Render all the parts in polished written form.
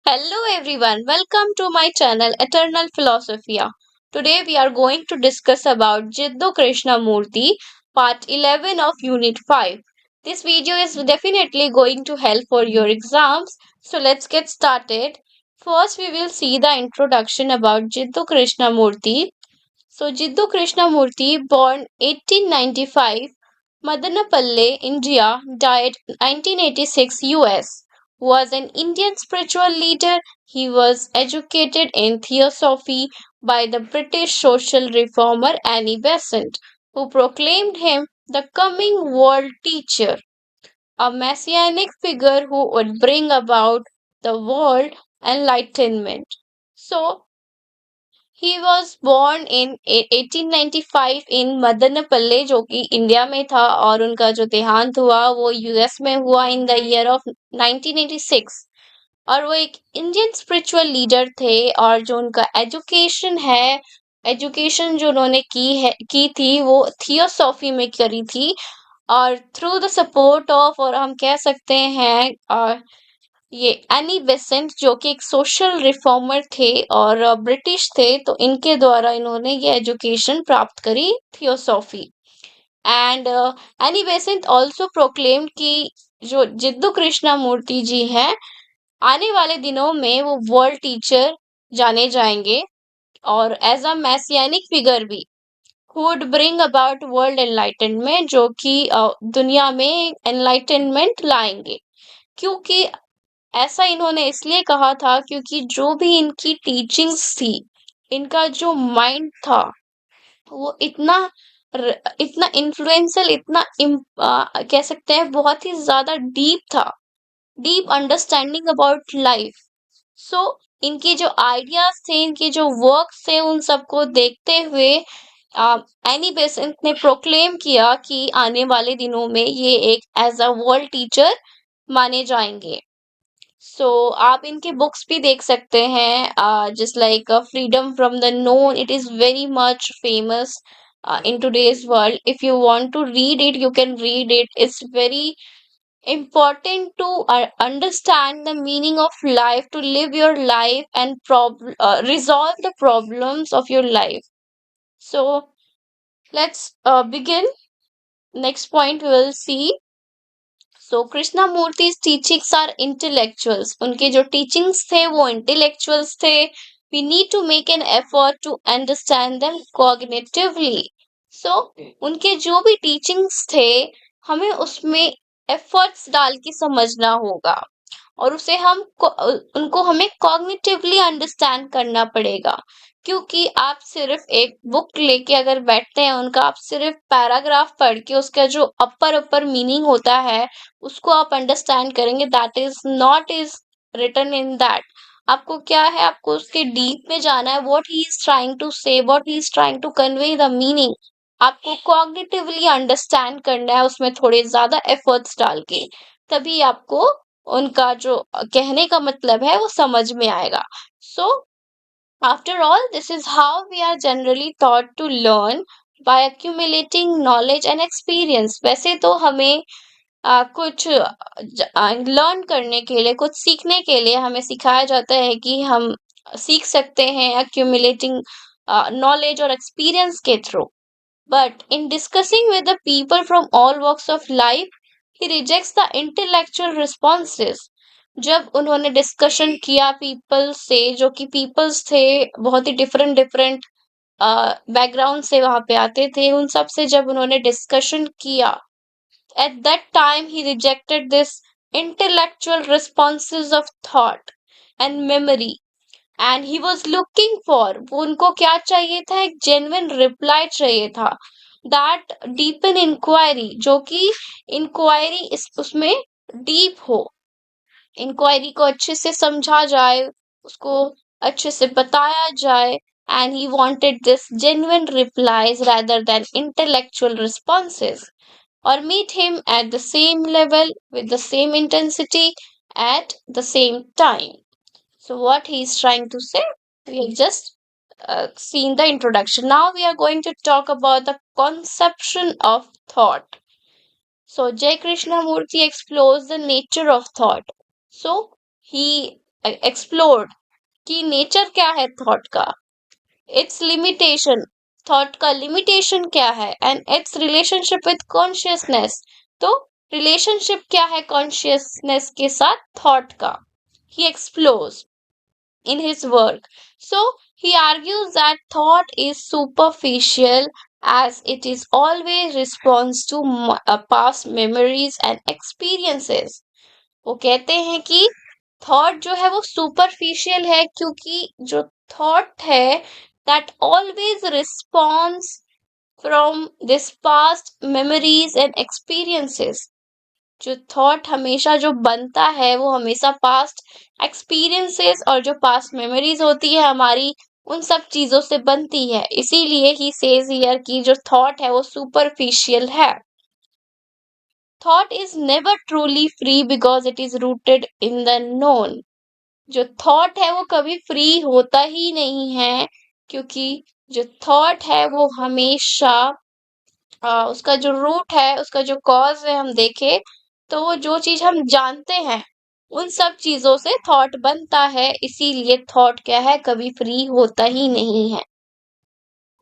Hello everyone, welcome to my channel Eternal Philosophia. Today we are going to discuss about Jiddu Krishnamurti, part 11 of Unit 5. This video is definitely going to help for your exams, so let's get started. First we will see the introduction about Jiddu Krishnamurti. So Jiddu Krishnamurti, born 1895, Madanapalle, India, died 1986 US, was an Indian spiritual leader. He was educated in theosophy by the British social reformer Annie Besant, who proclaimed him the coming world teacher, a messianic figure who would bring about the world enlightenment. So, he was born in 1895 in Madanapalle जो कि India में था और उनका जो देहांत हुआ वो यूएस में हुआ इन द ईयर ऑफ 1986 और वो एक इंडियन स्पिरिचुअल लीडर थे और जो उनका एजुकेशन है एजुकेशन जो उन्होंने की थी वो थियोसॉफी में करी थी और थ्रू द सपोर्ट ऑफ और हम कह सकते हैं ये एनी बेसेंट जो कि एक सोशल रिफॉर्मर थे और ब्रिटिश थे तो इनके द्वारा इन्होंने ये एजुकेशन प्राप्त करी theosophy and Annie Besant also proclaimed कि जो जिद्दू कृष्णा मूर्ति जी हैं आने वाले दिनों में वो वर्ल्ड टीचर जाने जाएंगे और एज अ मैसियानिक फिगर भी would bring about world enlightenment जो कि दुनिया में एनलाइटनमेंट लाएंगे क्योंकि ऐसा इन्होंने इसलिए कहा था क्योंकि जो भी इनकी टीचिंग्स थी इनका जो माइंड था वो इतना इन्फ्लुएंशियल कह सकते हैं बहुत ही ज्यादा डीप था deep understanding about life so इनके जो आइडियाज थे इनके जो वर्क थे उन सबको देखते हुए एनी बेसेंट ने प्रोक्लेम किया कि आने वाले दिनों में ये एक एज अ वर्ल्ड टीचर माने जाएंगे सो आप इनके बुक्स भी देख सकते हैं just like freedom from the known it is very much famous in today's world. If you want to read it, you can read it. It's very important to understand the meaning of life, to live your life and resolve the problems of your life. So let's begin. Next point we will see. So Krishnamurti teachings are intellectuals. उनके जो teachings थे वो intellectuals थे. We need to make an effort to understand them cognitively. So उनके जो भी teachings थे हमें उसमें efforts डाल के समझना होगा और उनको हमें कॉग्निटिवली अंडरस्टैंड करना पड़ेगा क्योंकि आप सिर्फ एक बुक लेके अगर बैठते हैं उनका आप सिर्फ पैराग्राफ पढ़ के उसका जो अपर अपर मीनिंग होता है उसको आप अंडरस्टैंड करेंगे that is not is written in that आपको क्या है आपको उसके डीप में जाना है what he is trying to say what he is trying to convey the meaning आपको कॉग्निटिवली अंडरस्टैंड करना है उसमें थोड़े ज्यादा एफर्ट्स डाल के तभी आपको उनका जो कहने का मतलब है वो समझ में आएगा so after all this is how we are generally taught to learn by accumulating knowledge and experience वैसे तो हमें कुछ लर्न करने के लिए कुछ सीखने के लिए हमें सिखाया जाता है कि हम सीख सकते हैं accumulating knowledge और experience के through but in discussing with the people from all walks of life, he rejects the intellectual responses. जब उन्होंने डिस्कशन किया पीपल से जो कि पीपल्स थे बहुत ही डिफरेंट डिफरेंट बैकग्राउंड से वहां पे आते थे उन सब से जब उन्होंने डिस्कशन किया at that time he rejected this intellectual responses of thought and memory and he was looking for वो उनको क्या चाहिए था एक जेन्युइन रिप्लाई चाहिए था दैट डीप इन इंक्वायरी जो कि इंक्वायरी इस उसमें डीप हो इंक्वायरी को अच्छे से समझा जाए उसको अच्छे से बताया जाए and he wanted this genuine replies rather than intellectual responses or meet him at the same level with the same intensity at the same time. So, what he is trying to say, we have just seen the introduction. Now, we are going to talk about the conception of thought. So, Jai Krishna Murthy explores the nature of thought. So, he explored कि nature क्या है thought का, it's limitation, thought का limitation क्या है, and it's relationship with consciousness. तो relationship क्या है कॉन्शियसनेस के साथ थॉट का, ही explores in his work. So he argues that thought is superficial as it is always response to past memories and experiences. वो कहते हैं कि थॉट जो है वो सुपरफिशियल है क्योंकि जो थॉट है that always response from this past memories and experiences. जो थॉट हमेशा जो बनता है वो हमेशा पास्ट एक्सपीरियंसेस और जो पास्ट मेमोरीज होती है हमारी, उन सब चीजों से बनती है। इसीलिए ही सेज हियर कि जो थॉट है वो सुपरफिशियल है। Thought is never truly free because it is rooted in the known. जो थॉट है वो कभी फ्री होता ही नहीं है क्योंकि जो थॉट है वो हमेशा उसका जो रूट है, उसका जो कॉज है हम देखें तो वो जो चीज हम जानते हैं उन सब चीजों से थॉट बनता है। इसीलिए थॉट क्या है, कभी फ्री होता ही नहीं है।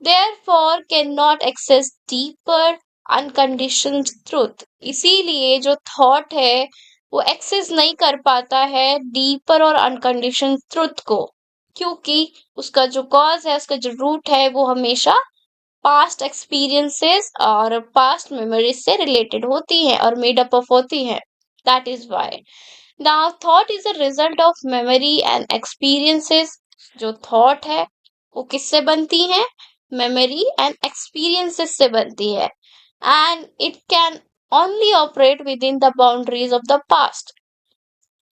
therefore cannot access deeper unconditioned truth। इसीलिए जो थॉट है वो एक्सेस नहीं कर पाता है डीपर और अनकंडीशन ट्रुथ को, क्योंकि उसका जो कॉज है, उसका जो रूट है वो हमेशा पास्ट एक्सपीरियंसेस और पास्ट मेमोरीज से रिलेटेड होती हैं और मेड अप ऑफ होती हैं। That is why now thought is a result of memory and experiences. जो थॉट है वो किससे बनती है, मेमोरी एंड एक्सपीरियंसेस से बनती है, and it can only operate within the boundaries of the past.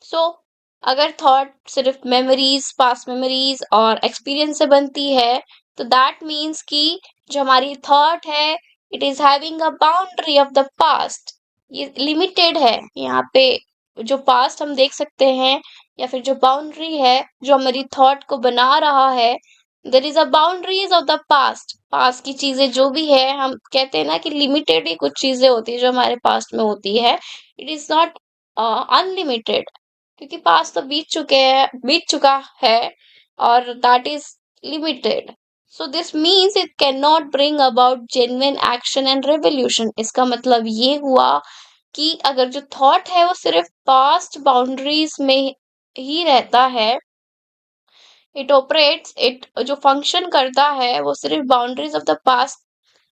So अगर थॉट सिर्फ मेमोरीज, पास्ट मेमोरीज और एक्सपीरियंस से बनती है तो दैट मीन्स कि जो हमारी थॉट है it is having a boundary of the past. ये लिमिटेड है। यहाँ पे जो पास्ट हम देख सकते हैं या फिर जो बाउंड्री है जो हमारी थॉट को बना रहा है, there is a boundaries of the past. Past की चीजें जो भी है, हम कहते हैं ना कि लिमिटेड ही कुछ चीजें होती है जो हमारे पास्ट में होती है, इट इज नॉट अनलिमिटेड, क्योंकि पास तो बीत चुका है और that is limited. So this means it can not bring about genuine action and revolution. इसका मतलब ये हुआ कि अगर जो थॉट है वो सिर्फ पास्ट बाउंड्रीज में ही रहता है, इट ऑपरेट्स, इट जो फंक्शन करता है वो सिर्फ बाउंड्रीज ऑफ द पास्ट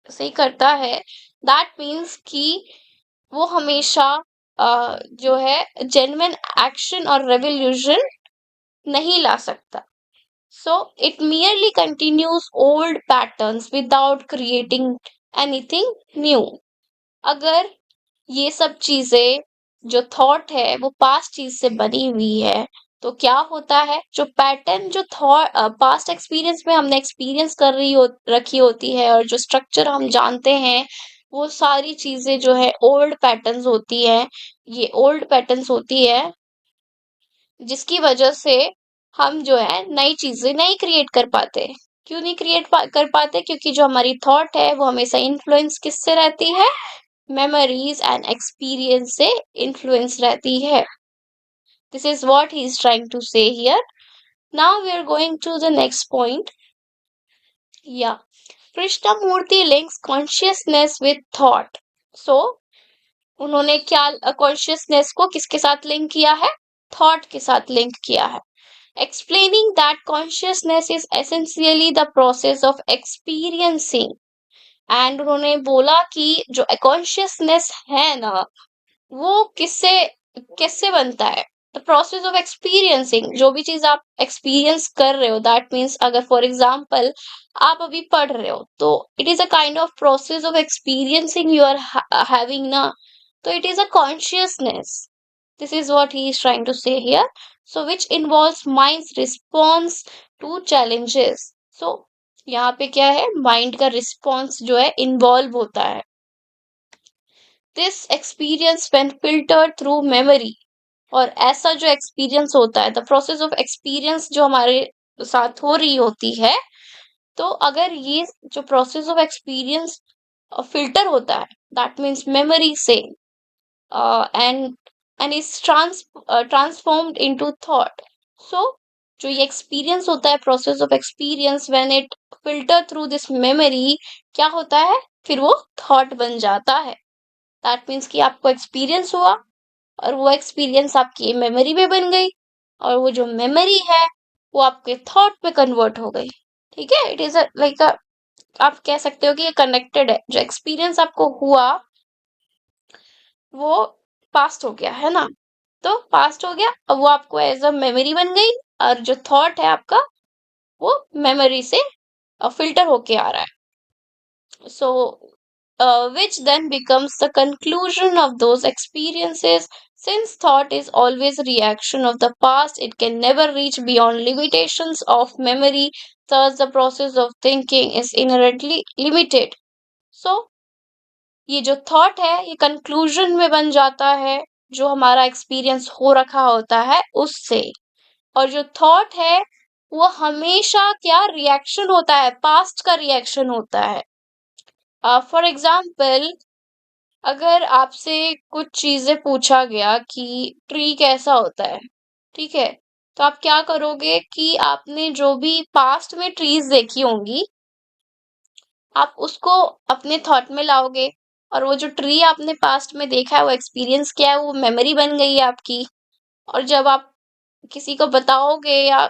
से ही करता है, दैट मीन्स कि वो हमेशा जो है जेन्युइन एक्शन और रेवोल्यूशन नहीं ला सकता। So it merely continues old patterns without creating anything new. अगर ये सब चीजें, जो थॉट है वो पास्ट चीज से बनी हुई है, तो क्या होता है, जो पैटर्न जो थॉट पास्ट एक्सपीरियंस में हमने एक्सपीरियंस कर रखी होती है और जो स्ट्रक्चर हम जानते हैं, वो सारी चीजें जो है ओल्ड पैटर्न्स होती है। ये ओल्ड पैटर्न्स होती है जिसकी वजह से हम जो है नई चीजें नहीं क्रिएट कर पाते। क्यों नहीं कर पाते, क्योंकि जो हमारी थॉट है वो हमेशा इन्फ्लुएंस किससे रहती है, memories and experience से influence रहती है। This is what he is trying to say here. Now we are going to the next point. Yeah. Krishnamurti links consciousness with thought. So, उन्होंने क्या कॉन्शियसनेस को किसके साथ लिंक किया है, थॉट के साथ लिंक किया है। Explaining that consciousness is essentially the process of experiencing. And उन्होंने बोला कि जो कॉन्शियसनेस है ना वो किससे किससे बनता है, द प्रोसेस ऑफ एक्सपीरियंसिंग। जो भी चीज आप एक्सपीरियंस कर रहे हो, दैट मीन्स अगर फॉर एग्जाम्पल आप अभी पढ़ रहे हो तो it is a kind of process of experiencing you are having ना, तो it is a consciousness. This is what he is trying to say here. So which involves mind's response to challenges. So यहाँ पे क्या है, mind का response जो है involve होता है। This experience when filtered through memory. और ऐसा जो एक्सपीरियंस होता है, द प्रोसेस ऑफ एक्सपीरियंस जो हमारे साथ हो रही होती है, तो अगर ये जो प्रोसेस ऑफ एक्सपीरियंस फिल्टर होता है, दैट मीन्स मेमोरी से, and is transformed into thought. So जो ये एक्सपीरियंस होता है, process of experience, when it filter through this memory, क्या होता है, फिर वो थॉट बन जाता है। दैट मीन्स कि आपको एक्सपीरियंस हुआ और वो एक्सपीरियंस आपकी मेमोरी में बन गई, और वो जो मेमोरी है वो आपके थॉट में कन्वर्ट हो गई। ठीक है, इट इज लाइक आप कह सकते हो कि ये कनेक्टेड है। जो एक्सपीरियंस आपको हुआ वो पास्ट हो गया है ना, तो पास्ट हो गया, अब वो आपको एज अ मेमोरी बन गई, और जो थॉट है आपका वो मेमोरी से फिल्टर होके आ रहा है। सो which then becomes the conclusion of those experiences. Since thought is always a reaction of the past, it can never reach beyond limitations of memory. Thus the process of thinking is inherently limited. So ये जो thought है ये conclusion में बन जाता है, जो हमारा एक्सपीरियंस हो रखा होता है उससे। और जो थॉट है वो हमेशा क्या रिएक्शन होता है, पास्ट का रिएक्शन होता है। फॉर एग्जाम्पल, अगर आपसे कुछ चीजें पूछा गया कि ट्री कैसा होता है, ठीक है, तो आप क्या करोगे कि आपने जो भी पास्ट में ट्रीज देखी होंगी, आप उसको अपने थॉट में लाओगे, और वो जो ट्री आपने पास्ट में देखा है वो एक्सपीरियंस किया है, वो मेमोरी बन गई है आपकी। और जब आप किसी को बताओगे या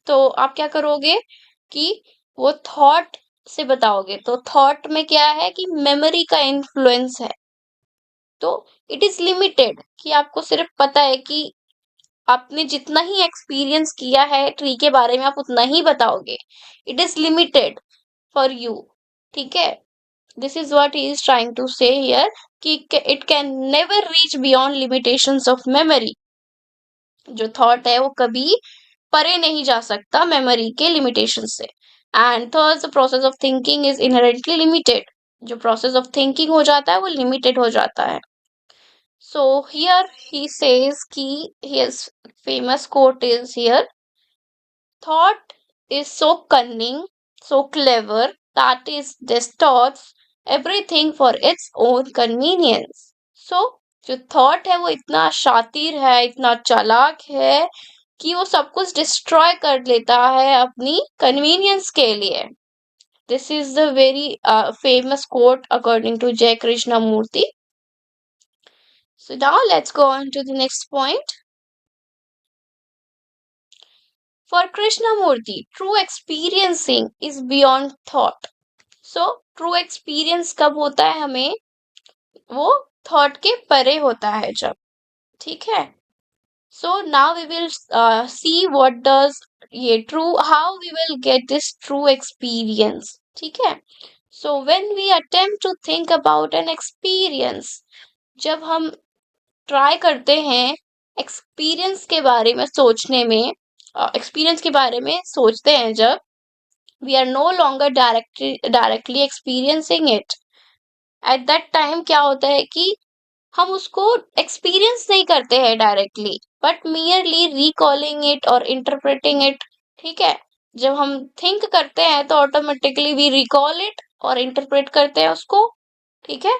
तो आप क्या करोगे कि वो थॉट से बताओगे, तो थॉट में क्या है कि मेमोरी का इन्फ्लुएंस है। तो इट इज लिमिटेड कि आपको सिर्फ पता है कि आपने जितना ही एक्सपीरियंस किया है ट्री के बारे में आप उतना ही बताओगे। It is limited for you. ठीक है, this is what he is trying to say here कि it can never reach beyond limitations of memory. जो थॉट है वो कभी परे नहीं जा सकता मेमोरी के लिमिटेशन से। And third, the process of thinking is inherently limited. जो प्रोसेस ऑफ थिंकिंग हो जाता है वो लिमिटेड हो जाता है। So here he says ki his famous quote is here: thought is so cunning, so clever that it distorts everything for its own convenience. So जो thought है वो इतना शातिर है, इतना चालाक है कि वो सब कुछ डिस्ट्रॉय कर लेता है अपनी कन्वीनियंस के लिए। This is the very famous quote according to Jay Krishna Murthy. So now let's go on to the next point. For Krishnamurti, true experiencing is beyond thought. So, true experience कब होता है हमें, वो thought के परे होता है जब। ठीक है, so now we will see what does ये true, how we will get this true experience. ठीक है, so when we attempt to think about an experience, जब हम ट्राई करते हैं एक्सपीरियंस के बारे में सोचने में, एक्सपीरियंस के बारे में सोचते हैं जब, we are no longer directly experiencing it. At that time क्या होता है कि हम उसको एक्सपीरियंस नहीं करते हैं directly, but merely recalling it और इंटरप्रेटिंग इट। ठीक है, जब हम थिंक करते हैं तो ऑटोमेटिकली वी रिकॉल इट और इंटरप्रेट करते हैं उसको। ठीक है,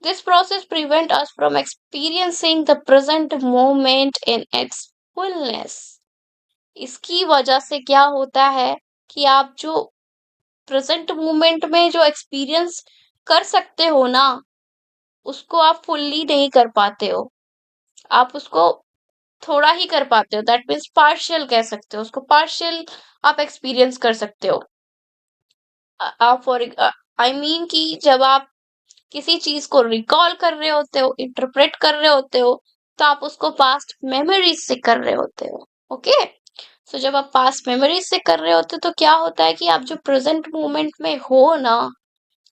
this process prevent us from experiencing the present moment in its fullness. इसकी वजह से क्या होता है कि आप जो प्रेजेंट मोमेंट में जो एक्सपीरियंस कर सकते हो ना, उसको आप फुल्ली नहीं कर पाते हो। आप उसको थोड़ा ही कर पाते हो, दैट मीन्स पार्शियल कह सकते हो उसको, पार्शियल आप एक्सपीरियंस कर सकते हो। आप फॉर आई मीन कि जब आप किसी चीज को रिकॉल कर रहे होते हो, इंटरप्रेट कर रहे होते हो, तो आप उसको पास्ट मेमोरीज से कर रहे होते हो। ओके, सो जब आप पास्ट मेमोरीज से कर रहे होते हो तो क्या होता है कि आप जो प्रेजेंट मोमेंट में हो ना,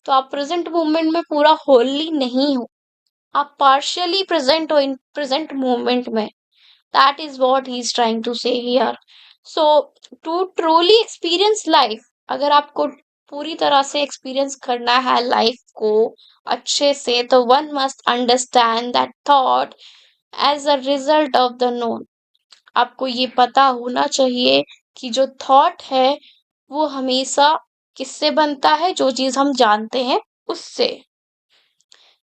तो आप प्रेजेंट मोमेंट में पूरा होली नहीं हो, आप पार्शियली प्रेजेंट हो इन प्रेजेंट मोमेंट में। That is what he is trying to say here. So to truly experience life, अगर आपको पूरी तरह से एक्सपीरियंस करना है लाइफ को अच्छे से, तो one must understand that thought as a result of the known. आपको ये पता होना चाहिए कि जो थॉट है वो हमेशा किससे बनता है, जो चीज हम जानते हैं उससे।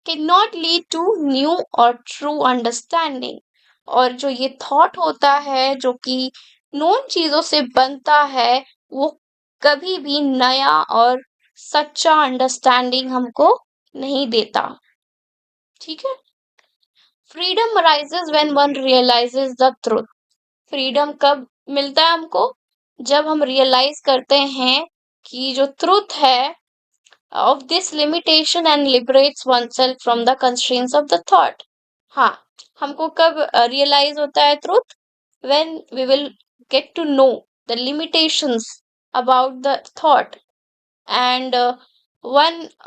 Can not lead to new और ट्रू अंडरस्टैंडिंग। और जो ये थॉट होता है जो कि नोन चीजों से बनता है वो कभी भी नया और सच्चा अंडरस्टैंडिंग हमको नहीं देता। ठीक है। Freedom arises when one realises the truth. Freedom कब मिलता है हमको? जब हम रियलाइज करते हैं कि जो ट्रुथ है of this limitation and liberates oneself from the constraints of the thought. हाँ, हमको कब रियलाइज होता है truth? When we will get to know the limitations about the thought and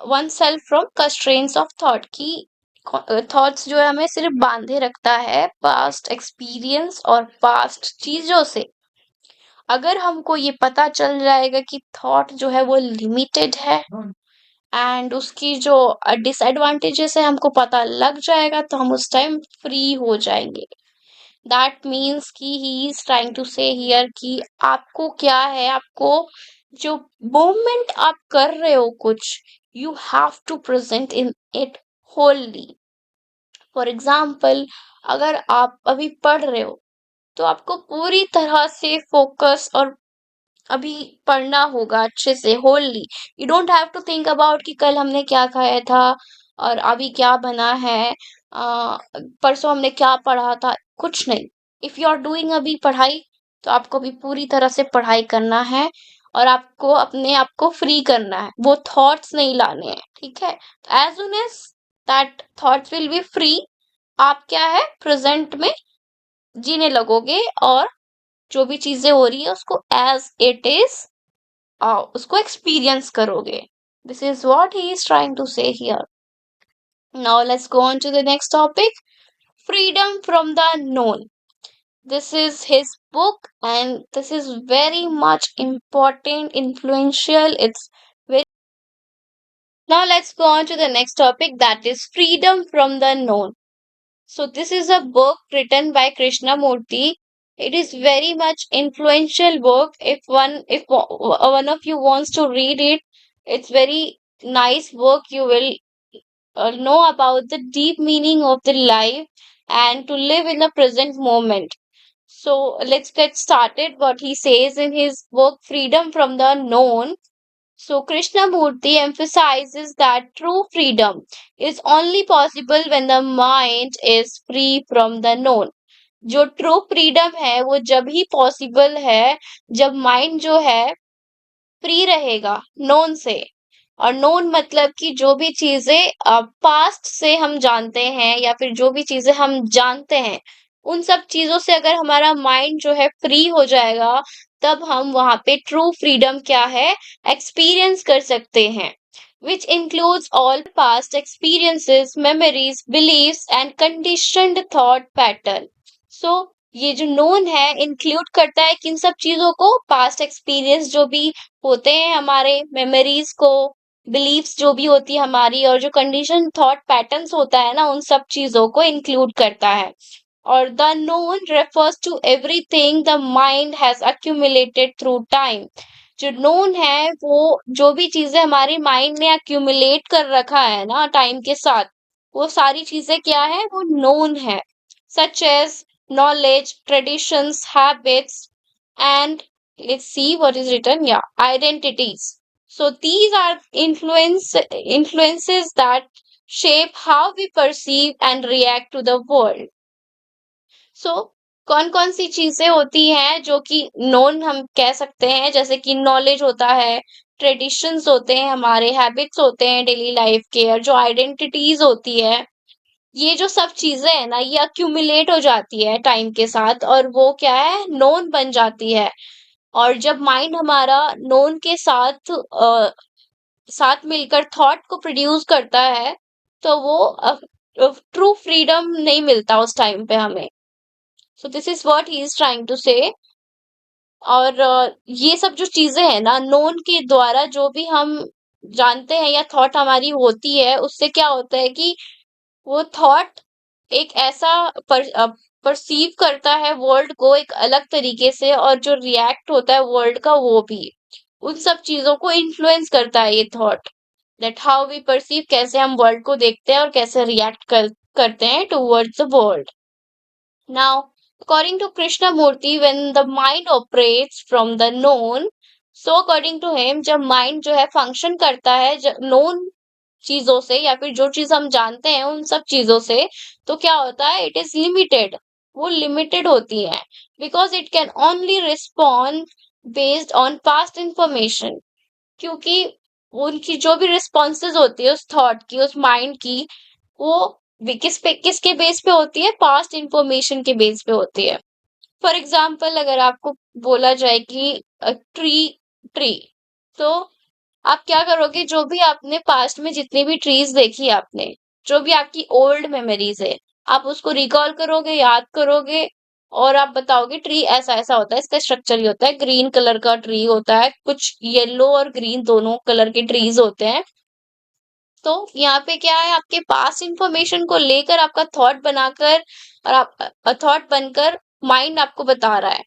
oneself from constraints of thought कि thoughts जो है हमें सिर्फ बांधे रखता है पास्ट एक्सपीरियंस और पास्ट चीजों से। अगर हमको ये पता चल जाएगा कि थॉट जो है वो लिमिटेड है एंड उसकी जो डिसएडवांटेजेस है हमको पता लग जाएगा तो हम उस टाइम फ्री हो जाएंगे। दैट मीन्स कि ही is trying to say here कि आपको क्या है, आपको जो मूवमेंट आप कर रहे हो कुछ, you have to present in it wholly. For example, अगर आप अभी पढ़ रहे हो तो आपको पूरी तरह से फोकस और अभी पढ़ना होगा अच्छे से wholly. You don't have to think about कि कल हमने क्या खाया था और अभी क्या बना है, परसों हमने क्या पढ़ा था, कुछ नहीं। इफ यू आर डूइंग अभी पढ़ाई तो आपको भी पूरी तरह से पढ़ाई करना है और आपको अपने आप को फ्री करना है, वो थॉट्स नहीं लाने हैं। ठीक है। As soon as that thoughts will be free, आप क्या है प्रेजेंट में जीने लगोगे और जो भी चीजें हो रही है उसको एज इट इज उसको एक्सपीरियंस करोगे। This is what he is trying to say here. Now let's go on to the next topic, freedom from the known. This is his book and this is very much important, influential. It's very. Now let's go on to the next topic, that is freedom from the known. So this is a book written by Krishnamurti. It is very much influential book. If one of you wants to read it, it's very nice book. You will know about the deep meaning of the life and to live in the present moment. So let's get started. What he says in his book Freedom from the Known. So Krishnamurti emphasizes that true freedom is only possible when the mind is free from the known. जो true freedom है वो जब ही possible है जब mind जो है free रहेगा known से। और नोन मतलब कि जो भी चीजें पास्ट से हम जानते हैं या फिर जो भी चीजें हम जानते हैं उन सब चीजों से अगर हमारा माइंड जो है फ्री हो जाएगा तब हम वहां पे ट्रू फ्रीडम क्या है एक्सपीरियंस कर सकते हैं, which includes all past experiences, memories, beliefs and conditioned thought pattern. So ये जो नोन है इंक्लूड करता है किन सब चीजों को, पास्ट एक्सपीरियंस जो भी होते हैं हमारे, मेमोरीज को, बिलीफ्स जो भी होती है हमारी, और जो कंडीशन थॉट पैटर्न्स होता है ना उन सब चीजों को इंक्लूड करता है। और the known refers to everything the mind has accumulated through time. जो नोन है वो जो भी चीजें हमारे माइंड ने अक्यूमुलेट कर रखा है ना टाइम के साथ, वो सारी चीजें क्या है, वो नोन है। Such as knowledge, traditions, habits, and let's see what is written. Yeah, identities. So these are influences that shape how we perceive and react to the world. So कौन कौन सी चीजें होती हैं जो कि नोन हम कह सकते हैं, जैसे कि नॉलेज होता है, ट्रेडिशंस होते हैं, हमारे हैबिट्स होते हैं डेली लाइफ के, और जो आइडेंटिटीज होती है, ये जो सब चीजें है ना ये अक्यूमुलेट हो जाती है टाइम के साथ और वो क्या है नोन बन जाती है। और जब माइंड हमारा नोन के साथ मिलकर थॉट को प्रोड्यूस करता है तो वो ट्रू फ्रीडम नहीं मिलता उस टाइम पे हमें। So this is what he is trying to say. और ये सब जो चीजें हैं ना नोन के द्वारा जो भी हम जानते हैं या थॉट हमारी होती है उससे क्या होता है कि वो थॉट एक ऐसा परसीव करता है वर्ल्ड को एक अलग तरीके से, और जो रिएक्ट होता है वर्ल्ड का वो भी उन सब चीजों को इन्फ्लुएंस करता है ये thought, that how we perceive, कैसे हम वर्ल्ड को देखते हैं और कैसे रिएक्ट करते हैं towards the world. Now According to Krishnamurti, when the mind operates from the known, so according to him, जब mind जो है function करता है known चीजों से या फिर जो चीज हम जानते हैं उन सब चीजों से, तो क्या होता है, इट इज लिमिटेड, वो लिमिटेड होती है, because it can only respond based on past information. क्योंकि उनकी जो भी रिस्पॉन्सेज होती है उस थॉट की, उस माइंड की, वो किसके बेस पे होती है, पास्ट इंफॉर्मेशन के बेस पे होती है। फॉर एग्जाम्पल अगर आपको बोला जाए कि ट्री ट्री, तो आप क्या करोगे, जो भी आपने पास्ट में जितनी भी ट्रीज देखी आपने, जो भी आपकी ओल्ड मेमोरीज है, आप उसको रिकॉल करोगे, याद करोगे, और आप बताओगे ट्री ऐसा ऐसा होता है, इसका स्ट्रक्चर ये होता है, ग्रीन कलर का ट्री होता है, कुछ येलो और ग्रीन दोनों कलर के ट्रीज होते हैं। तो यहाँ पे क्या है, आपके पास इंफॉर्मेशन को लेकर आपका थॉट बनाकर, और आप थॉट बनकर माइंड आपको बता रहा है,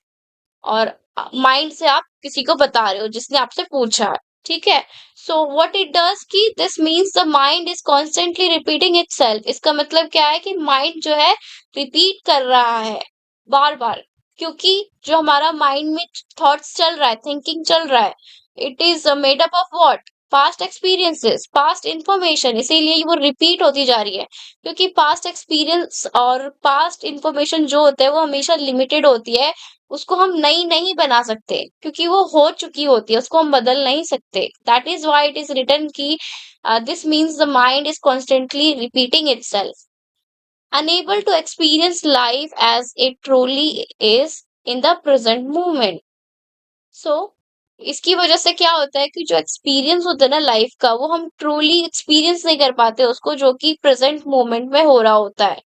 और माइंड से आप किसी को बता रहे हो जिसने आपसे पूछा है। ठीक है। सो व्हाट इट डज कि this means the mind is constantly repeating itself. इसका मतलब क्या है कि माइंड जो है रिपीट कर रहा है बार बार, क्योंकि जो हमारा माइंड में थॉट्स चल रहा है, थिंकिंग चल रहा है, it is made up of what, past experiences, past information, इसीलिए वो रिपीट होती जा रही है। क्योंकि पास्ट एक्सपीरियंस और पास्ट इंफॉर्मेशन जो होता है वो हमेशा लिमिटेड होती है, उसको हम नई नहीं बना सकते, क्योंकि वो हो चुकी होती है, उसको हम बदल नहीं सकते। That is why it is written कि this means the mind is constantly repeating itself, unable to experience life as it truly is in the present moment. सो इसकी वजह से क्या होता है कि जो एक्सपीरियंस होता है ना लाइफ का, वो हम ट्रूली एक्सपीरियंस नहीं कर पाते उसको, जो कि प्रेजेंट मोमेंट में हो रहा होता है,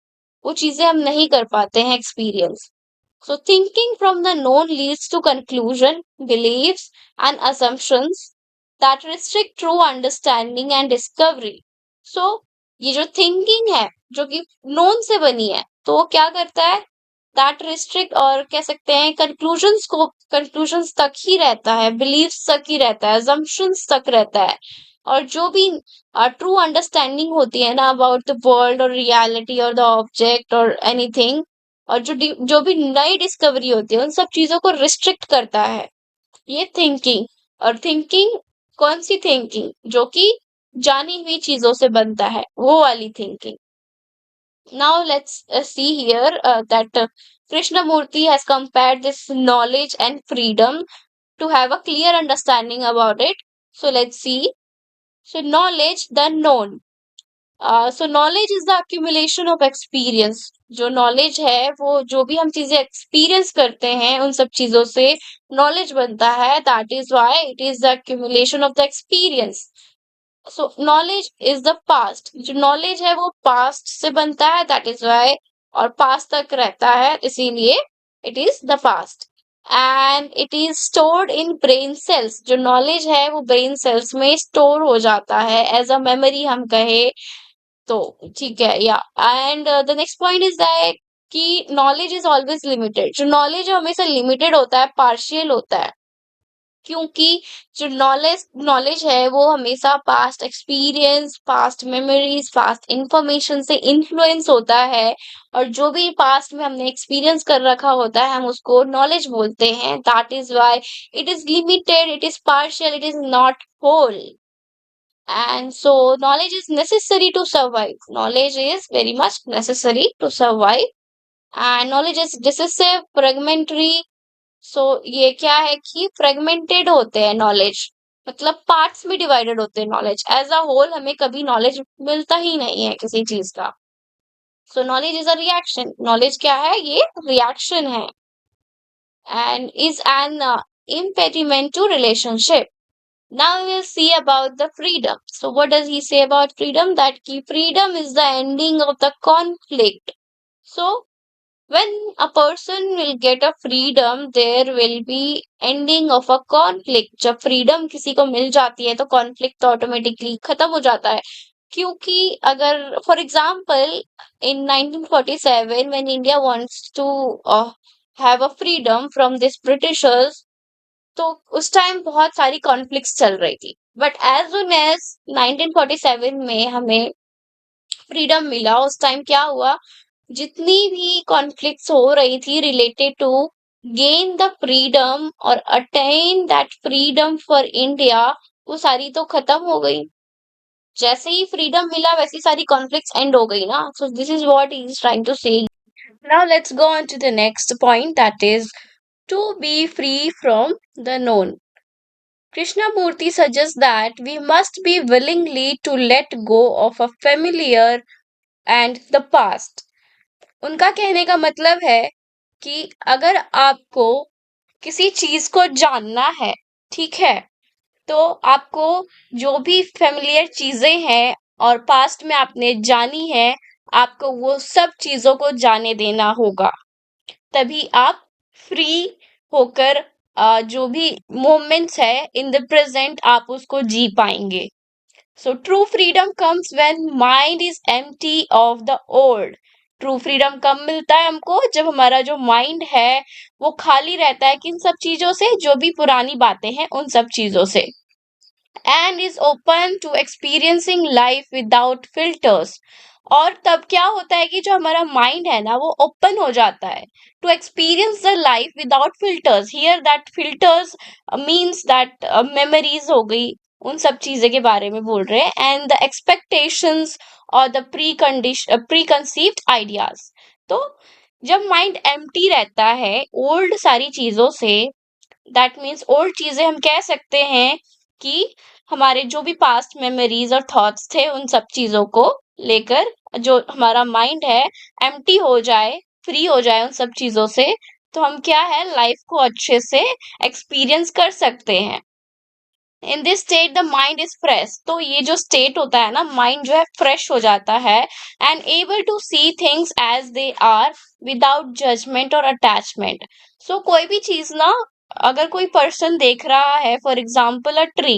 वो चीजें हम नहीं कर पाते हैं experience. So thinking from the known leads to conclusion, beliefs, and assumptions that restrict true understanding and discovery. So ये जो thinking है, जो कि known से बनी है, तो वो क्या करता है, that restrict, और कह सकते हैं conclusions तक ही रहता है, beliefs तक ही रहता है, assumptions तक रहता है, और जो भी ट्रू अंडरस्टैंडिंग होती है ना अबाउट द वर्ल्ड और रियलिटी और द ऑब्जेक्ट और एनीथिंग, और जो भी नई डिस्कवरी होती है उन सब चीजों को रिस्ट्रिक्ट करता है ये थिंकिंग। और थिंकिंग, कौन सी थिंकिंग, जो कि जानी हुई चीजों से बनता है, वो वाली thinking. Now let's see here that Krishnamurti has compared this knowledge and freedom to have a clear understanding about it. So let's see. So knowledge, the known. So knowledge is the accumulation of experience. जो knowledge है वो जो भी हम चीजें experience करते हैं उन सब चीजों से नॉलेज बनता है, that is why it is the accumulation of the experience. So knowledge is the past, जो नॉलेज है वो पास्ट से बनता है, दैट इज व्हाई, और पास्ट तक रहता है, इसीलिए it is the past. And it is stored in brain cells, जो नॉलेज है वो ब्रेन सेल्स में स्टोर हो जाता है एज अ मेमोरी हम कहे तो। ठीक है, या and the next point is that कि नॉलेज इज ऑलवेज लिमिटेड, जो नॉलेज है हमेशा लिमिटेड होता है, पार्शियल होता है, क्योंकि जो नॉलेज नॉलेज है वो हमेशा past experience, past memories, past information से इन्फ्लुएंस होता है, और जो भी पास्ट में हमने एक्सपीरियंस कर रखा होता है हम उसको नॉलेज बोलते हैं। That is why it is limited, it is partial, it is not whole. And so knowledge is necessary to survive. Knowledge is very much necessary to survive. And knowledge is decisive, fragmentary. So ये क्या है कि fragmented होते हैं knowledge, मतलब parts में divided होते हैं knowledge, as a whole हमें कभी knowledge मिलता ही नहीं है किसी चीज का। So knowledge is a reaction. Knowledge क्या है, ये reaction है, and is an impediment to relationship. Now we'll see about the freedom. So what does he say about freedom? That freedom is the ending of the conflict. So when a person will get a freedom, there will be ending of a conflict. जब freedom किसी को मिल जाती है तो conflict तो automatically खत्म हो जाता है। क्योंकि अगर for example in 1947 when India wants to have a freedom from this Britishers, तो उस टाइम बहुत सारी कॉन्फ्लिक्ट्स चल रही थी, बट एज सुन एज 1947 में हमें फ्रीडम मिला, उस टाइम क्या हुआ, जितनी भी कॉन्फ्लिक्ट्स हो रही थी related to gain the freedom और attain that freedom for India, वो सारी तो खत्म हो गई। जैसे ही फ्रीडम मिला वैसी सारी कॉन्फ्लिक्ट्स एंड हो गई ना। So this is what he is trying to say. Now let's go on to the next point, that is to be free from the known. Krishnamurti suggests that we must be willingly to let go of a familiar and the past. उनका कहने का मतलब है कि अगर आपको किसी चीज को जानना है, ठीक है, तो आपको जो भी फेमिलियर चीजें हैं और पास्ट में आपने जानी है, आपको वो सब चीजों को जाने देना होगा। तभी आप फ्री होकर जो भी मोमेंट्स है इन द प्रेजेंट आप उसको जी पाएंगे। So true freedom comes when mind is empty of the old. True freedom कब मिलता है हमको? जब हमारा जो माइंड है वो खाली रहता है किन सब चीजों से, जो भी पुरानी बातें हैं उन सब चीजों से। And is open to experiencing life without filters. और तब क्या होता है कि जो हमारा माइंड है ना वो ओपन हो जाता है to experience the life without filters. Here that filters means that memories हो गई, उन सब चीजें के बारे में बोल रहे हैं, एंड द एक्सपेक्टेशंस और द प्री कंसीव्ड आइडियाज। तो जब माइंड एम्प्टी रहता है ओल्ड सारी चीजों से, दैट मीन्स ओल्ड चीजें हम कह सकते हैं कि हमारे जो भी पास्ट मेमोरीज और थॉट्स थे उन सब चीजों को लेकर जो हमारा माइंड है एम्प्टी हो जाए, फ्री हो जाए उन सब चीजों से, तो हम क्या है लाइफ को अच्छे से एक्सपीरियंस कर सकते हैं। In this state the mind is fresh. तो ये जो स्टेट होता है ना, माइंड जो है फ्रेश हो जाता है and able to see things as they are without judgement और अटैचमेंट। सो कोई भी चीज ना, अगर कोई पर्सन देख रहा है फॉर एग्जाम्पल अ ट्री,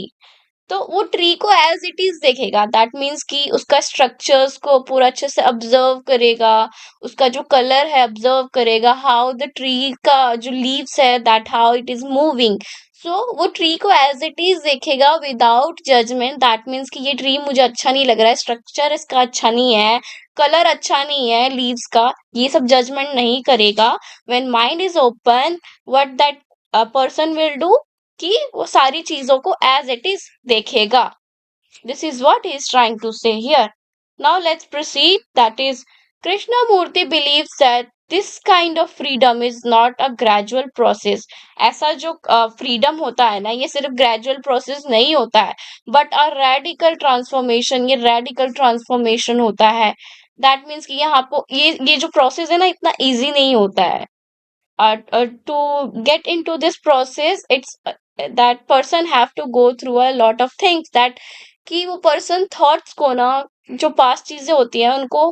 तो वो ट्री को एज इट इज देखेगा। दैट मीन्स कि उसका स्ट्रक्चर्स को पूरा अच्छे से ऑब्जर्व करेगा, उसका जो कलर है ऑब्जर्व करेगा, हाउ द ट्री का जो लीव्स है that how it is moving. So वो ट्री को एज इट इज देखेगा विदाउट जजमेंट। दैट मीन्स कि ये ट्री मुझे अच्छा नहीं लग रहा है, स्ट्रक्चर इसका अच्छा नहीं है, कलर अच्छा नहीं है लीव्स का, ये सब जजमेंट नहीं करेगा। When mind is open, what that person will do कि वो सारी चीजों को एज इट इज देखेगा। This is what he is trying to say here. Now let's proceed, that is Krishnamurti believes that this kind of freedom is not a gradual process. ऐसा जो freedom होता है ना, ये सिर्फ ग्रेजुअल प्रोसेस नहीं होता है, बट अ रेडिकल ट्रांसफॉर्मेशन। ये रेडिकल ट्रांसफॉर्मेशन होता है। दैट मीन्स कि यहाँ पर ये जो प्रोसेस है ना इतना इजी नहीं होता है। To get into this process, it's that person have to go through a lot of things, that कि वो पर्सन थॉट्स को ना, जो पास्ट चीजें होती हैं उनको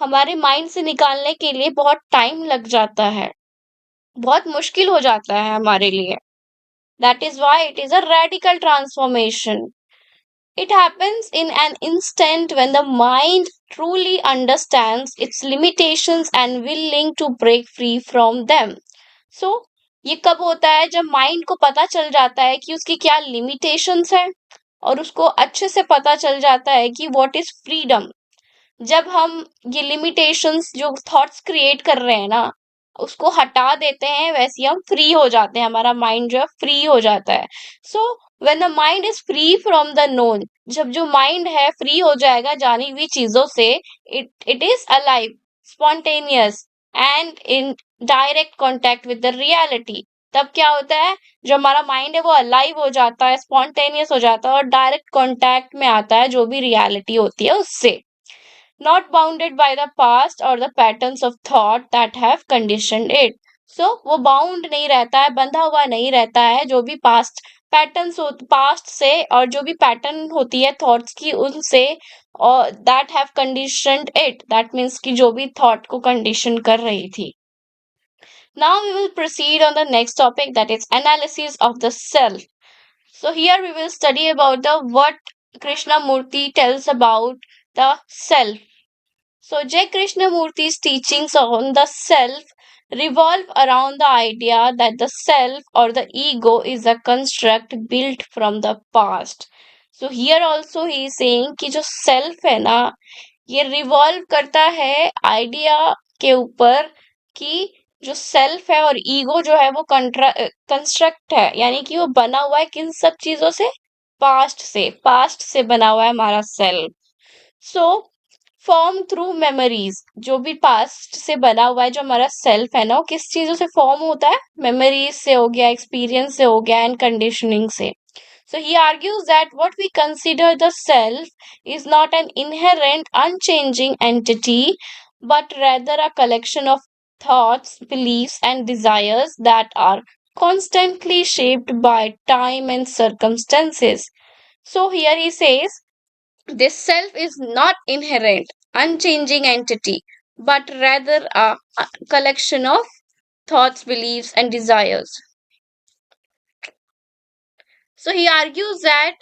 हमारे माइंड से निकालने के लिए बहुत टाइम लग जाता है, बहुत मुश्किल हो जाता है हमारे लिए। That is why it is a radical transformation. It happens in an instant when the mind truly understands its limitations and willing to break free from them. So, ये कब होता है? जब माइंड को पता चल जाता है कि उसकी क्या लिमिटेशंस है और उसको अच्छे से पता चल जाता है कि व्हाट इज फ्रीडम। जब हम ये लिमिटेशंस जो थॉट्स क्रिएट कर रहे हैं ना उसको हटा देते हैं, वैसे ही हम फ्री हो जाते हैं, हमारा माइंड जो है फ्री हो जाता है। So when the mind is free from the known, जब जो माइंड है फ्री हो जाएगा जानी हुई चीजों से, it is alive, spontaneous and in direct contact with the reality. तब क्या होता है? जो हमारा माइंड है वो अलाइव हो जाता है, स्पॉन्टेनियस हो जाता है और डायरेक्ट कॉन्टेक्ट में आता है जो भी रियलिटी होती है उससे। not bounded by the past or the patterns of thought that have conditioned it. So वो बाउंड नहीं रहता है, बंधा हुआ नहीं रहता है जो भी पास्ट पैटर्न्स हो, पास्ट से और जो भी पैटर्न होती है थॉट्स की उनसे, और that have conditioned it. That means कि जो भी थॉट को कंडीशन कर रही थी। Now we will proceed on the next topic, that is analysis of the self. So here we will study about the what Krishnamurti tells about the self. So, Jai Krishnamurti's teachings on the self revolve around the idea that the self or the ego is a construct built from the past. So, here also he is saying कि जो self है ना, ये revolve करता है idea के ऊपर कि जो सेल्फ है और ईगो जो है वो कंस्ट्रक्ट है, यानी कि वो बना हुआ है किन सब चीजों से, पास्ट से बना हुआ है हमारा self. So form through memories, जो भी पास्ट से बना हुआ है जो हमारा सेल्फ है ना, वो किस चीजों से फॉर्म होता है, मेमोरीज से हो गया, एक्सपीरियंस से हो गया, एंड कंडीशनिंग से। So he argues that what we consider the self is not an inherent, unchanging entity, but rather a collection of thoughts, beliefs, and desires that are constantly shaped by time and circumstances. So here he says this self is not inherent, unchanging entity, but rather a collection of thoughts, beliefs, and desires. So he argues that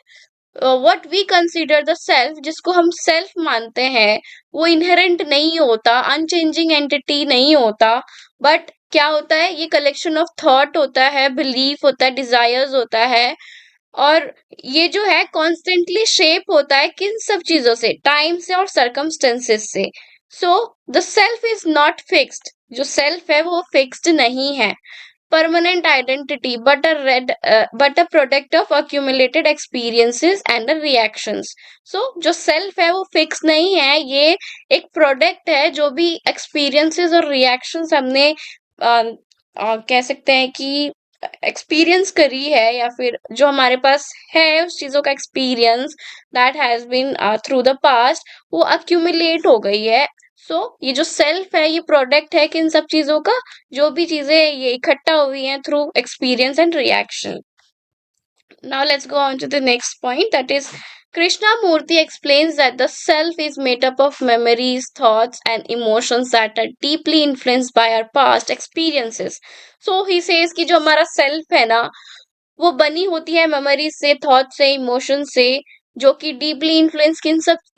what we consider the self, जिसको हम self मानते हैं, वो inherent नहीं होता, unchanging entity नहीं होता, but क्या होता है, ये कलेक्शन ऑफ थॉट होता है, बिलीफ होता है, डिजायर्स होता है, और ये जो है कॉन्स्टेंटली शेप होता है किन सब चीजों से, टाइम से और सर्कमस्टेंसेस से। So the self is not fixed, जो सेल्फ है वो फिक्स्ड नहीं है, permanent identity, but a product of accumulated experiences and reactions. So जो self है वो fix नहीं है, ये एक product है जो भी experiences और reactions हमने कह सकते हैं कि एक्सपीरियंस करी है, या फिर जो हमारे पास है उस चीजों का experience that has been through the past, वो अक्यूमुलेट हो गई है। सो ये जो सेल्फ है ये प्रोडक्ट है किन सब चीजों का, जो भी चीजें ये इकट्ठा हुई हैं through experience and reaction. Now let's go on to the next point, that is Krishnamurti explains that the self is made up of memories, thoughts, and emotions that are deeply influenced by our past experiences. So he says कि जो हमारा self है ना, वो बनी होती है memory से, थॉट से, इमोशन से, जो कि डीपली इन्फ्लुएंस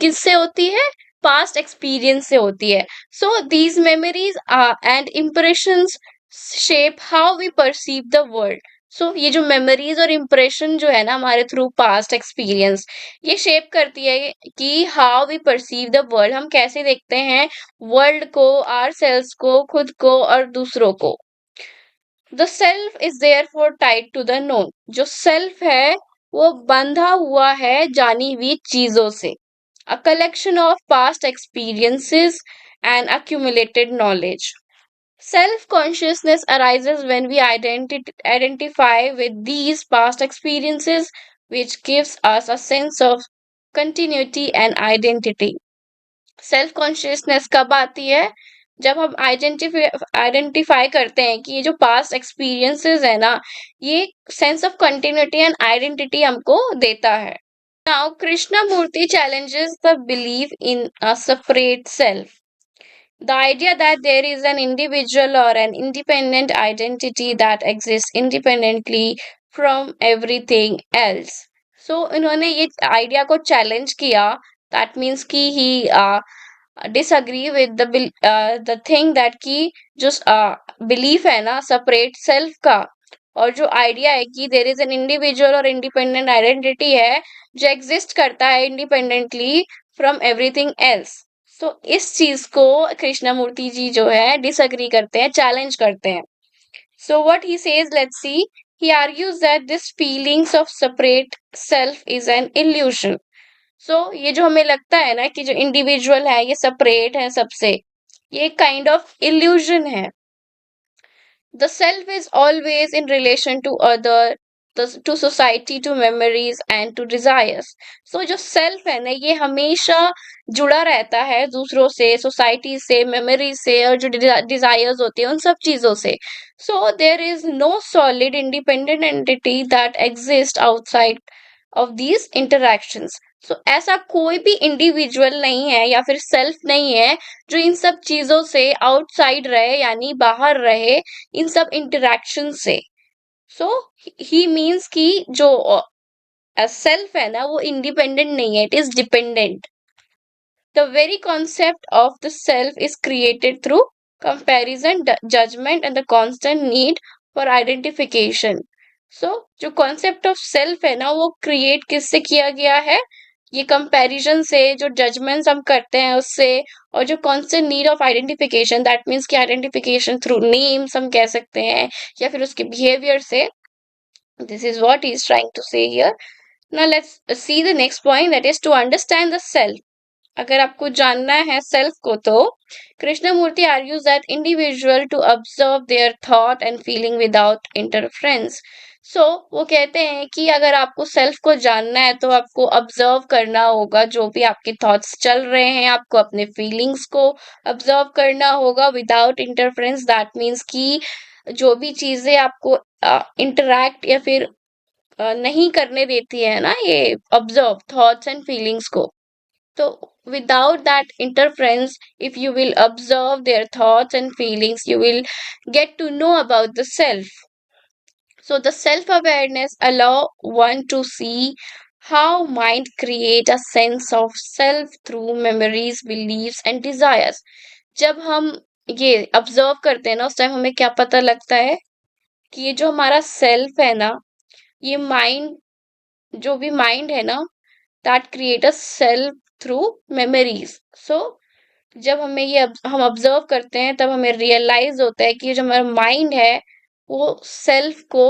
किससे होती है, पास्ट एक्सपीरियंस से होती है। So these memories and impressions shape how we perceive the world. So ये जो मेमोरीज और इम्प्रेशन जो है ना हमारे थ्रू पास्ट एक्सपीरियंस, ये शेप करती है कि how we perceive the world, हम कैसे देखते हैं वर्ल्ड को, आर सेल्स को, खुद को और दूसरों को। The self is therefore tied to the known, जो सेल्फ है वो बंधा हुआ है जानी हुई चीजों से। A collection of past experiences and accumulated knowledge. Self consciousness arises when we identify with these past experiences, which gives us a sense of continuity and identity. Self consciousness कब आती है, जब हम आइडेंटिफाई करते हैं कि ये जो पास्ट एक्सपीरियंसेस है ना, ये sense of continuity and identity हमको देता है। Now Krishnamurti challenges the belief in a separate self, the idea that there is an individual or an independent identity that exists independently from everything else. So इन्होंने ये idea को challenge किया, that means कि he disagree with the thing that कि जो belief है ना separate self का, और जो आइडिया है कि देर इज एन इंडिविजुअल और इंडिपेंडेंट आइडेंटिटी है जो एग्जिस्ट करता है इंडिपेंडेंटली फ्रॉम एवरीथिंग एल्स। सो इस चीज को कृष्णमूर्ति जी जो है डिसएग्री करते हैं, चैलेंज करते हैं। So what he says, let's see. He argues that this feelings of separate self is an illusion. So ये जो हमें लगता है ना कि जो इंडिविजुअल है ये सेपरेट है सबसे, ये काइंड ऑफ इल्यूजन है। The self is always in relation to other, to society, to memories and to desires. So जो सेल्फ है ना ये हमेशा जुड़ा रहता है दूसरों से, सोसाइटी से, मेमोरीज से, और जो डिजायर्स होती है उन सब चीजों से। So there is no solid independent entity that exist outside of these interactions. So ऐसा कोई भी इंडिविजुअल नहीं है या फिर सेल्फ नहीं है जो इन सब चीजों से आउटसाइड रहे, यानी बाहर रहे इन सब इंटरैक्शन से। सो ही मीन्स कि जो सेल्फ है ना वो इंडिपेंडेंट नहीं है, it is dependent. The very concept of the self is created through comparison, judgment and the constant need for identification. So जो कॉन्सेप्ट ऑफ सेल्फ है ना वो क्रिएट किससे किया गया है, ये कंपैरिजन से जो जजमेंट्स हम करते हैं उससे, और जो constant need of identification, that means कि आइडेंटिफिकेशन थ्रू नेम्स हम कह सकते हैं, या फिर उसके बिहेवियर से। This is what he is trying to say here. Now let's see the next point, that is to understand the self. अगर आपको जानना है सेल्फ को, तो Krishnamurti argues that individual to observe their thought and feeling without interference. So वो कहते हैं कि अगर आपको सेल्फ को जानना है तो आपको ऑब्जर्व करना होगा जो भी आपके थॉट्स चल रहे हैं, आपको अपने फीलिंग्स को ऑब्जर्व करना होगा विदाउट इंटरफेरेंस। दैट मीन्स कि जो भी चीजें आपको इंटरैक्ट या फिर नहीं करने देती है ना, ये ऑब्जर्व थॉट्स एंड फीलिंग्स को, so, without that interference, if you will observe their thoughts and feelings, you will get to know about the self. So, the self awareness allow one to see how mind create a sense of self through memories, beliefs and desires. जब हम ये observe करते हैं ना, उस time हमें क्या पता लगता है कि ये जो हमारा सेल्फ है ना, ये माइंड, जो भी माइंड है ना, that create a self through memories. So जब हमें ये हम ऑब्जर्व करते हैं तब हमें रियलाइज होता है कि ये जो हमारा माइंड है वो सेल्फ को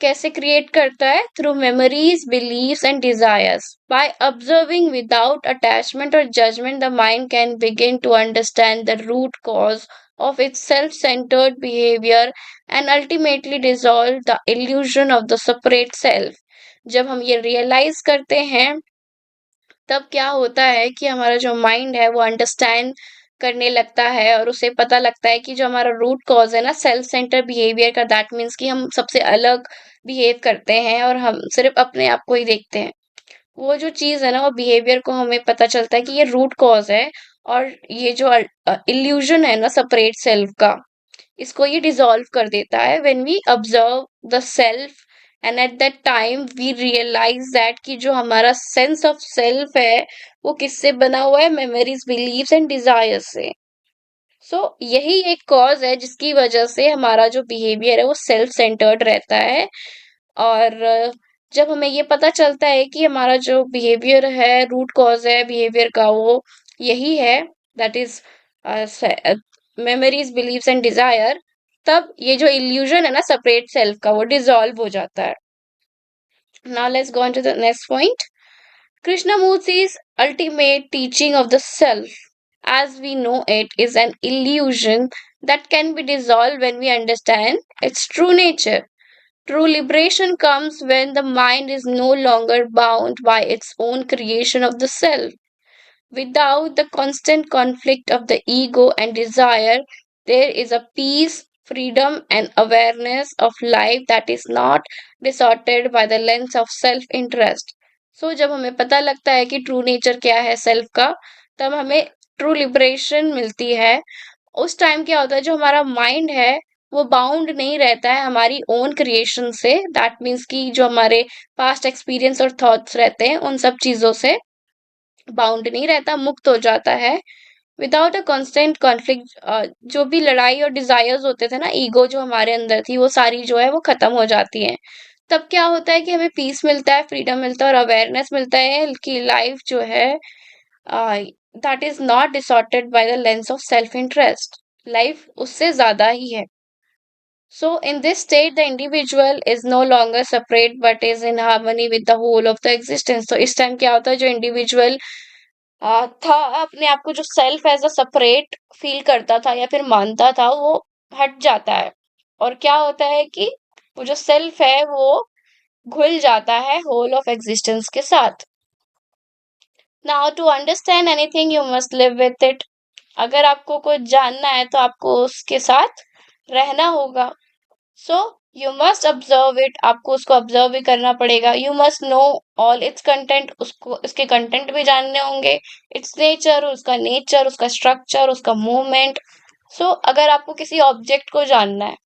कैसे क्रिएट करता है, through memories, beliefs and desires. By observing without attachment और judgment, the mind can begin to understand the root cause of its self-centered behavior and ultimately dissolve the illusion of the separate self. जब हम ये realise करते हैं तब क्या होता है कि हमारा जो माइंड है वो अंडरस्टैंड करने लगता है और उसे पता लगता है कि जो हमारा रूट कॉज है ना सेल्फ सेंटर बिहेवियर का, दैट मीन्स कि हम सबसे अलग बिहेव करते हैं और हम सिर्फ अपने आप को ही देखते हैं। वो जो चीज है ना, वो बिहेवियर को हमें पता चलता है कि ये रूट कॉज है। और ये जो इल्यूजन है ना सेपरेट सेल्फ का, इसको ये डिसॉल्व कर देता है when we observe the self. And at that time we realise that कि जो हमारा सेंस ऑफ सेल्फ है वो किससे बना हुआ है, मेमोरीज, बिलीव्स एंड डिजायर्स से। सो यही एक कॉज है जिसकी वजह से हमारा जो बिहेवियर है वो सेल्फ सेंटर्ड रहता है। और जब हमें ये पता चलता है कि हमारा जो बिहेवियर है, रूट कॉज है बिहेवियर का, वो यही है, that is memories, beliefs and desire, तब ये जो इल्यूजन है ना सेपरेट सेल्फ का, वो डिसॉल्व हो जाता है। Now let's go on to the next point. Krishnamurti's ultimate teaching of the self, as we know it, is an illusion that can be dissolved when we understand its true nature. True liberation comes when the mind is no longer bound by its own creation of the self. Without the constant conflict of the ego and desire, there is a peace, freedom, and awareness of life that is not distorted by the lens of self interest. So, जब हमें पता लगता है कि true nature क्या है self का, तब हमें ट्रू लिबरेशन मिलती है। उस टाइम क्या होता है, जो हमारा माइंड है वो बाउंड नहीं रहता है हमारी ओन क्रिएशन से। दैट मीन्स कि जो हमारे पास्ट एक्सपीरियंस और थॉट्स रहते हैं उन सब चीजों से बाउंड नहीं रहता, मुक्त हो जाता है। विदाउट अ कांस्टेंट कॉन्फ्लिक्ट, जो भी लड़ाई और डिजायर्स होते थे ना, ईगो जो हमारे अंदर थी, वो सारी जो है वो खत्म हो जाती है। तब क्या होता है कि हमें पीस मिलता है, फ्रीडम मिलता है और अवेयरनेस मिलता है कि लाइफ जो है that is not distorted by the lens of self interest. Life उससे ज्यादा ही है। So, in this state, the individual is no longer separate but is in harmony with the whole of the existence. तो इस time क्या होता है, जो individual था अपने आप को जो self as a separate feel करता था या फिर मानता था, वो हट जाता है। और क्या होता है कि वो जो सेल्फ है वो घुल जाता है होल ऑफ एग्जिस्टेंस के साथ। Now to understand anything you must live with it. अगर आपको कुछ जानना है तो आपको उसके साथ रहना होगा। So you must observe it, आपको उसको ऑब्जर्व भी करना पड़ेगा। You must know all it's content, उसको इसके कंटेंट भी जानने होंगे, इट्स नेचर, उसका नेचर, उसका स्ट्रक्चर, उसका मूवमेंट। सो अगर आपको किसी ऑब्जेक्ट को जानना है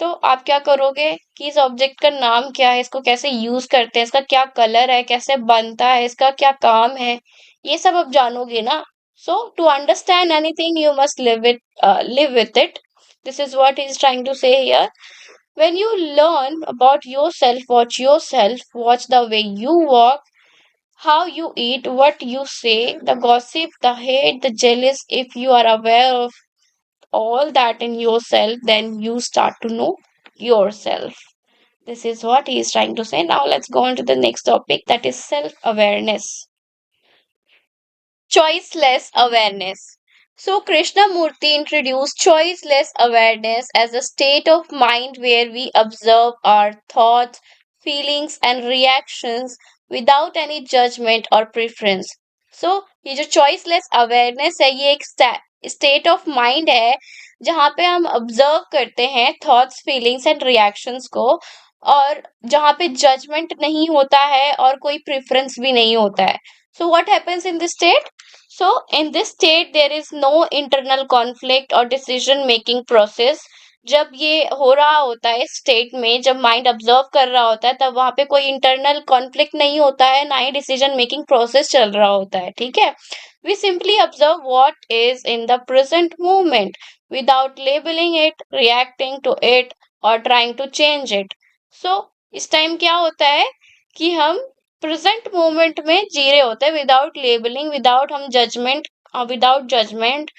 तो आप क्या करोगे कि इस ऑब्जेक्ट का नाम क्या है, इसको कैसे यूज करते हैं, इसका क्या कलर है, कैसे बनता है, इसका क्या काम है, ये सब आप जानोगे ना। So to understand anything you must live with it. This is what he is trying to say here. When you learn about yourself, watch the way you walk, how you eat, what you say, the gossip, the hate, the jealous. If you are aware of all that in yourself, then you start to know yourself. This is what he is trying to say. Now let's go on to the next topic, that is self awareness. Choiceless awareness. So, Krishnamurti introduced choiceless awareness as a state of mind where we observe our thoughts, feelings, and reactions without any judgment or preference. So, ये जो choiceless awareness है, ये एक state of mind है जहाँ पे हम observe करते हैं thoughts, feelings and reactions को, और जहाँ पे judgment नहीं होता है और कोई preference भी नहीं होता है. So, what happens in this state? So, in this state, there is no internal conflict or decision making process. जब ये हो रहा होता है स्टेट में, जब माइंड ऑब्जर्व कर रहा होता है, तब वहां पे कोई इंटरनल कॉन्फ्लिक्ट नहीं होता है, ना ही डिसीजन मेकिंग प्रोसेस चल रहा होता है. ठीक है. We simply observe what is in the present moment without labelling it, reacting to it और trying to change it. So इस टाइम क्या होता है कि हम प्रेजेंट मोमेंट में जी रहे होते हैं विदाउट लेबलिंग, विदाउट जजमेंट,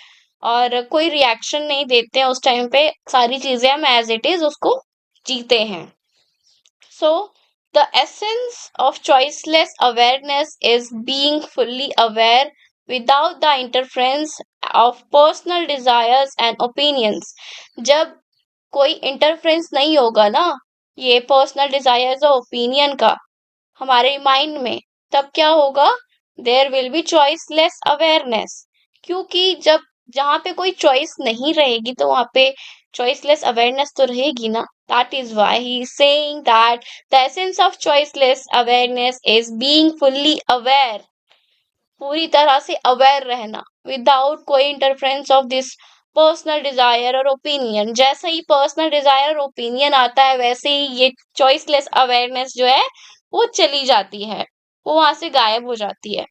और कोई रिएक्शन नहीं देते हैं. उस टाइम पे सारी चीजें हम एज इट इज उसको जीते हैं. So the essence of choiceless awareness is being fully aware without the interference of personal desires and opinions. जब कोई इंटरफेरेंस नहीं होगा ना ये पर्सनल डिजायर्स और ओपिनियन का हमारे माइंड में, तब क्या होगा, there will be choiceless awareness. क्योंकि जब जहाँ पे कोई चॉइस नहीं रहेगी तो वहां पे चॉइसलेस अवेयरनेस तो रहेगी ना. That is why he is saying that the essence of choiceless awareness is being fully aware. पूरी तरह से अवेयर रहना विदाउट कोई interference of this personal desire और ओपिनियन. जैसे ही पर्सनल डिजायर और ओपिनियन आता है वैसे ही ये चॉइसलेस अवेयरनेस जो है वो चली जाती है, वो वहां से गायब हो जाती है.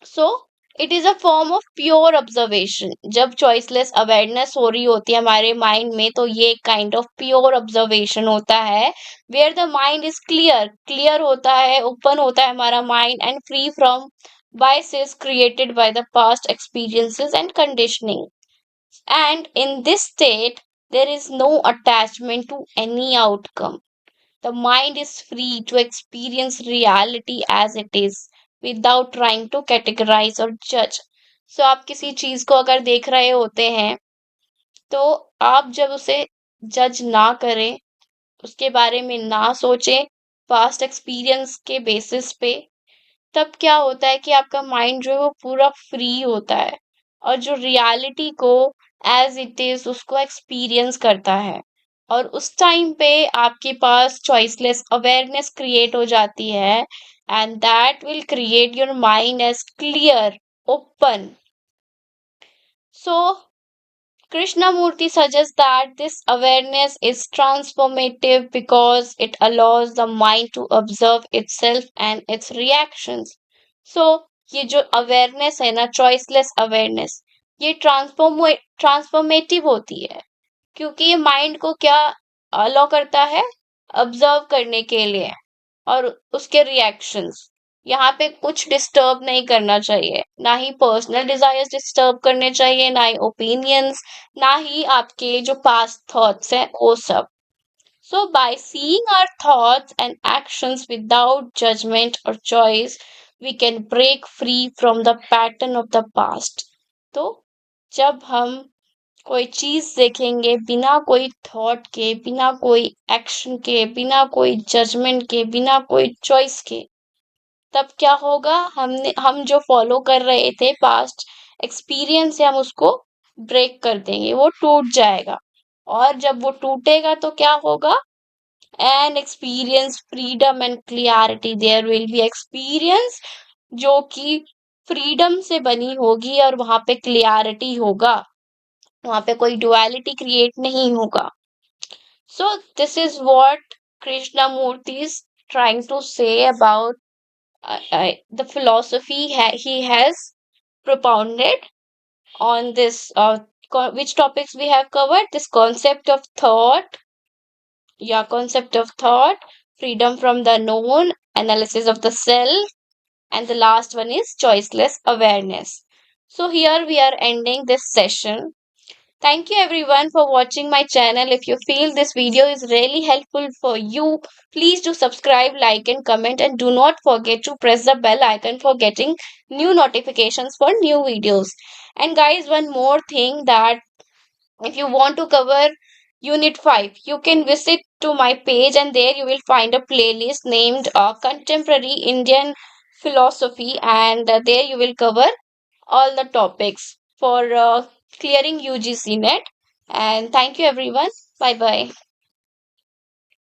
So it is a form of pure observation. जब चॉइसलेस अवेयरनेस हो रही होती है हमारे माइंड में, तो ये काइंड ऑफ प्योर ऑब्जर्वेशन होता है where the mind is clear. Clear होता है, ओपन होता है हमारा mind, and free from biases created by the past experiences and conditioning. And in this state, there is no attachment to any outcome. The mind is free to experience reality as it is without trying to categorize or judge. So आप किसी चीज को अगर देख रहे होते हैं तो आप जब उसे जज ना करें, उसके बारे में ना सोचें पास्ट एक्सपीरियंस के बेसिस पे, तब क्या होता है कि आपका माइंड जो है वो पूरा फ्री होता है और जो रियलिटी को एज इट इज उसको एक्सपीरियंस करता है. और उस टाइम पे आपके पास चॉइसलेस अवेयरनेस क्रिएट हो जाती है, and that will create your mind as clear, open. So Krishnamurti suggests that this awareness is transformative because it allows the mind to observe itself and its reactions. So, ये जो awareness है ना, choiceless awareness, ये transformative होती है क्योंकि ये mind को क्या अलाउ करता है, ऑब्जर्व करने के लिए, और उसके रिएक्शंस. यहाँ पे कुछ डिस्टर्ब नहीं करना चाहिए, ना ही पर्सनल डिजायर्स डिस्टर्ब करने चाहिए, ना ही ओपिनियंस, ना ही आपके जो पास्ट थॉट्स हैं वो सब. So by seeing our thoughts and actions without judgement और choice, we can break free from the pattern of the past. तो जब हम कोई चीज देखेंगे बिना कोई थॉट के, बिना कोई एक्शन के, बिना कोई जजमेंट के, बिना कोई चॉइस के, तब क्या होगा, हम जो फॉलो कर रहे थे पास्ट एक्सपीरियंस से हम उसको ब्रेक कर देंगे, वो टूट जाएगा. और जब वो टूटेगा तो क्या होगा, an experience freedom and clarity. There will be experience जो कि फ्रीडम से बनी होगी और वहां पे क्लियरिटी होगा, वहां पे कोई डुअलिटी क्रिएट नहीं होगा. So this is what Krishnamurti is trying to say about the philosophy he has propounded on this which topics we have covered, this concept of thought, yeah, concept of thought, freedom from the known, analysis of the self, and the last one is choiceless awareness. So here we are ending this session. Thank you everyone for watching my channel. If you feel this video is really helpful for you, please do subscribe, like and comment, and do not forget to press the bell icon for getting new notifications for new videos. And guys, one more thing, that if you want to cover unit 5, you can visit to my page, and there you will find a playlist named Contemporary Indian Philosophy, and there you will cover all the topics for clearing UGC net. And thank you everyone. Bye bye.